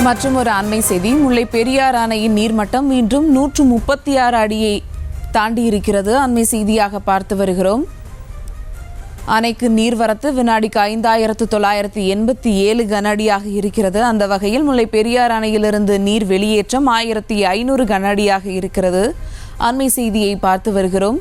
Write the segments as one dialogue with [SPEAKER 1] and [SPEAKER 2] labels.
[SPEAKER 1] மற்றும் ஒரு அண்மை செய்தி, முல்லை பெரியாறு அணையின் நீர்மட்டம் மீண்டும் 136 அடியை தாண்டி இருக்கிறது. அண்மை செய்தியாக பார்த்து வருகிறோம். அணைக்கு நீர்வரத்து வினாடிக்கு 5987 கன அடியாக இருக்கிறது. அந்த வகையில் முல்லை பெரியாறு அணையிலிருந்து நீர் வெளியேற்றம் 1500 கன அடியாக இருக்கிறது. அண்மை செய்தியை பார்த்து வருகிறோம்.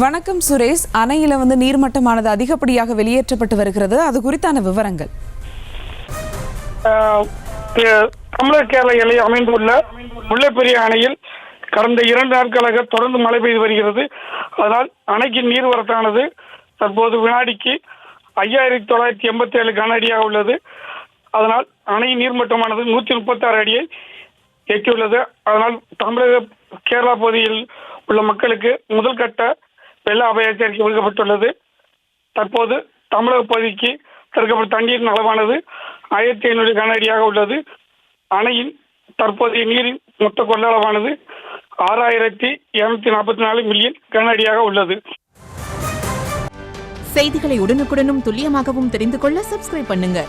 [SPEAKER 1] வணக்கம் சுரேஷ். அணையில நீர்மட்டமானது அதிகப்படியாக வெளியேற்றப்பட்டு வருகிறது. அது குறித்தான விவரங்கள்.
[SPEAKER 2] தமிழக கேரள எல்லையில் அமைந்துள்ள முல்லை பெரியாறு அணையில் கடந்த 2 நாட்களாக தொடர்ந்து மழை பெய்து வருகிறது. அதனால் அணைக்கு நீர்வரத்தானது தற்போது வினாடிக்கு 5987 கன அடியாக உள்ளது. அதனால் அணையின் நீர்மட்டமானது 136 அடியை எட்டியுள்ளது. அதனால் தமிழக கேரளா பகுதியில் உள்ள மக்களுக்கு முதல் கட்ட வெள்ள அபாய எச்சரிக்கை விடுக்கப்பட்டுள்ளது. தற்போது தமிழக பகுதிக்கு திறக்கப்பட்ட தண்ணீரின் அளவானது 1500 கன அடியாக உள்ளது. அணையின் தற்போதைய நீரின் மொத்த கொள்ளளவானது 6244 மில்லியன் கன அடியாக உள்ளது.
[SPEAKER 3] செய்திகளை உடனுக்குடனும் துல்லியமாகவும் தெரிந்து கொள்ள சப்ஸ்கிரைப் பண்ணுங்க.